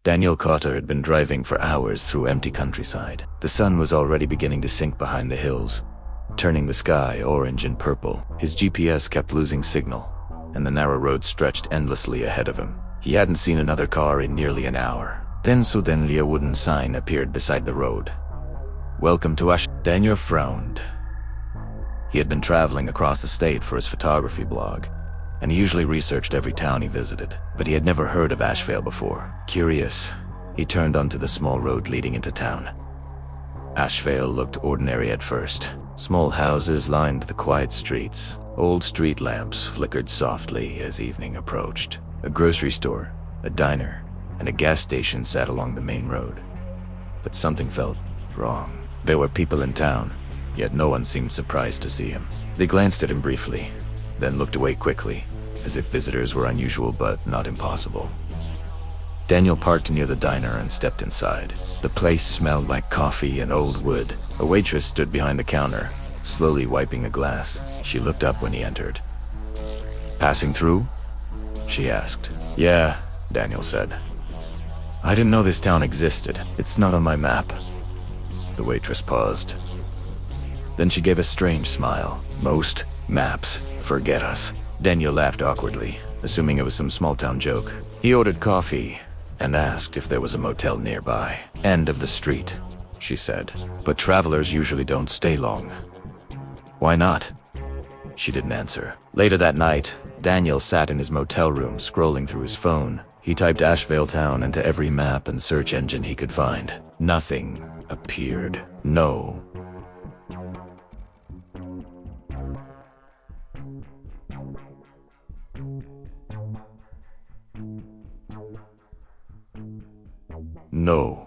Daniel Cotter had been driving for hours through empty countryside. The sun was already beginning to sink behind the hills, turning the sky orange and purple. His GPS kept losing signal, and the narrow road stretched endlessly ahead of him. He hadn't seen another car in nearly an hour. Then suddenly a wooden sign appeared beside the road. "Welcome to Ashvale." Daniel frowned. He had been traveling across the state for his photography blog, and he usually researched every town he visited, but he had never heard of Ashvale before. Curious, he turned onto the small road leading into town. Ashvale looked ordinary at first. Small houses lined the quiet streets. Old street lamps flickered softly as evening approached. A grocery store, a diner, and a gas station sat along the main road. But something felt wrong. There were people in town, yet no one seemed surprised to see him. They glanced at him briefly, then looked away quickly, as if visitors were unusual but not impossible. Daniel parked near the diner and stepped inside. The place smelled like coffee and old wood. A waitress stood behind the counter, slowly wiping a glass. She looked up when he entered. "Passing through?" she asked. "Yeah," Daniel said. "I didn't know this town existed. It's not on my map." The waitress paused. Then she gave a strange smile. "Most maps forget us." Daniel laughed awkwardly, assuming it was some small-town joke. He ordered coffee and asked if there was a motel nearby. "End of the street," she said. "But travelers usually don't stay long." "Why not?" She didn't answer. Later that night, Daniel sat in his motel room scrolling through his phone. He typed Ashvale town into every map and search engine he could find. Nothing appeared. No. No.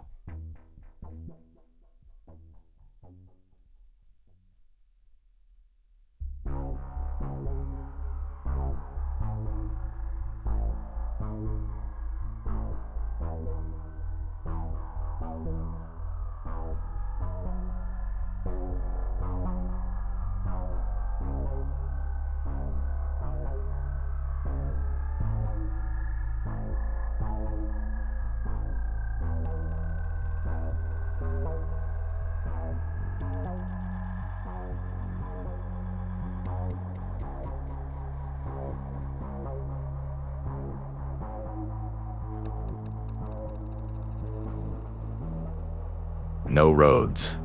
No roads.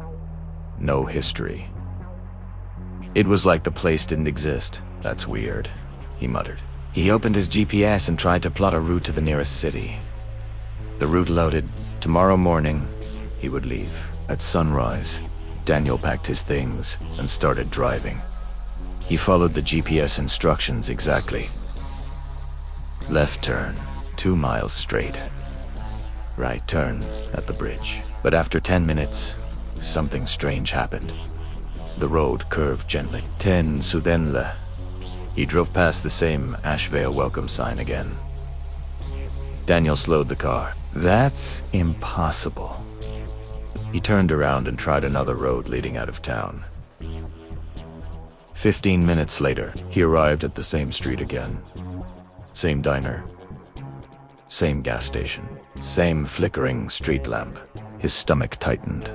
No history. It was like the place didn't exist. "That's weird," he muttered. He opened his GPS and tried to plot a route to the nearest city. The route loaded. Tomorrow morning, he would leave. At sunrise, Daniel packed his things and started driving. He followed the GPS instructions exactly. Left turn, 2 miles straight. Right turn at the bridge. But after 10 minutes, something strange happened. The road curved gently. Ten Sudenle. He drove past the same Ashvale welcome sign again. Daniel slowed the car. "That's impossible." He turned around and tried another road leading out of town. 15 minutes later, he arrived at the same street again. Same diner. Same gas station. Same flickering street lamp. His stomach tightened.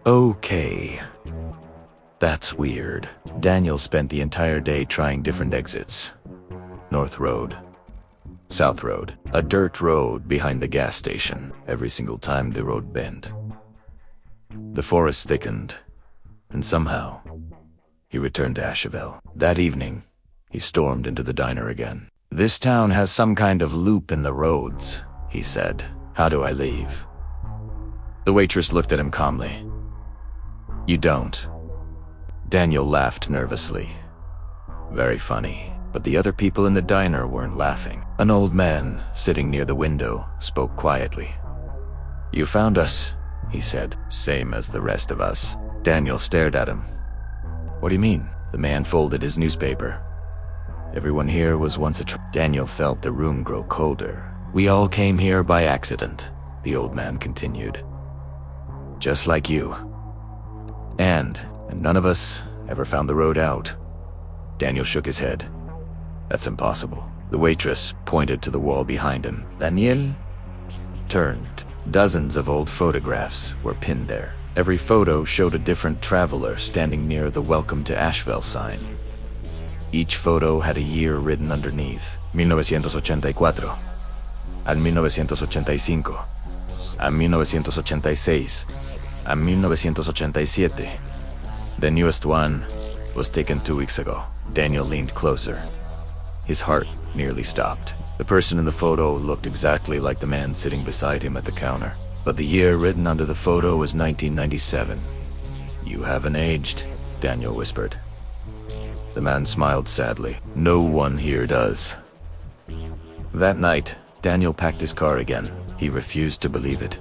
Okay. That's weird. Daniel spent the entire day trying different exits. North Road. South Road. A dirt road behind the gas station. Every single time the road bent. The forest thickened, and somehow, he returned to Ashvale. That evening, he stormed into the diner again. "This town has some kind of loop in the roads," he said. "How do I leave?" The waitress looked at him calmly. "You don't." Daniel laughed nervously. Very funny. But the other people in the diner weren't laughing. An old man, sitting near the window, spoke quietly. "You found us," he said. "Same as the rest of us." Daniel stared at him. "What do you mean?" The man folded his newspaper. "Everyone here was once a Daniel felt the room grow colder. "We all came here by accident," the old man continued. "Just like you. And none of us ever found the road out." Daniel shook his head. "That's impossible." The waitress pointed to the wall behind him. "Daniel, turned. Dozens of old photographs were pinned there. Every photo showed a different traveler standing near the Welcome to Ashvale sign. Each photo had a year written underneath: 1984, al 1985, a 1986, a 1987. The newest one was taken 2 weeks ago. Daniel leaned closer. His heart nearly stopped. The person in the photo looked exactly like the man sitting beside him at the counter, but the year written under the photo was 1997. "You haven't aged," Daniel whispered. The man smiled sadly. "No one here does." That night, Daniel packed his car again. He refused to believe it.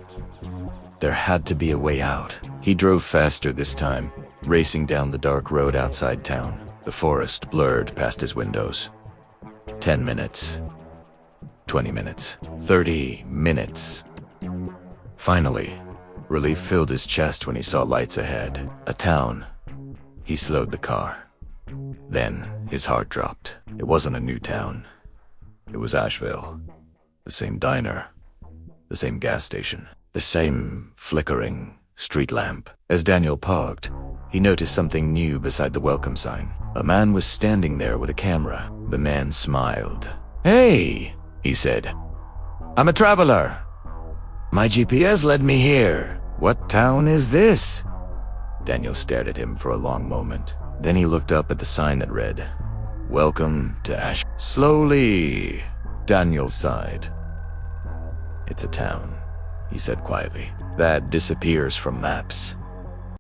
There had to be a way out. He drove faster this time, racing down the dark road outside town. The forest blurred past his windows. 10 minutes. 20 minutes. 30 minutes. Finally, relief filled his chest when he saw lights ahead. A town. He slowed the car. Then, his heart dropped. It wasn't a new town. It was Ashvale. The same diner. The same gas station. The same flickering street lamp. As Daniel parked, he noticed something new beside the welcome sign. A man was standing there with a camera. The man smiled. "Hey," he said. "I'm a traveler. My GPS led me here. What town is this?" Daniel stared at him for a long moment. Then he looked up at the sign that read, "Welcome to Ash." Slowly, Daniel sighed. "It's a town," he said quietly, "that disappears from maps.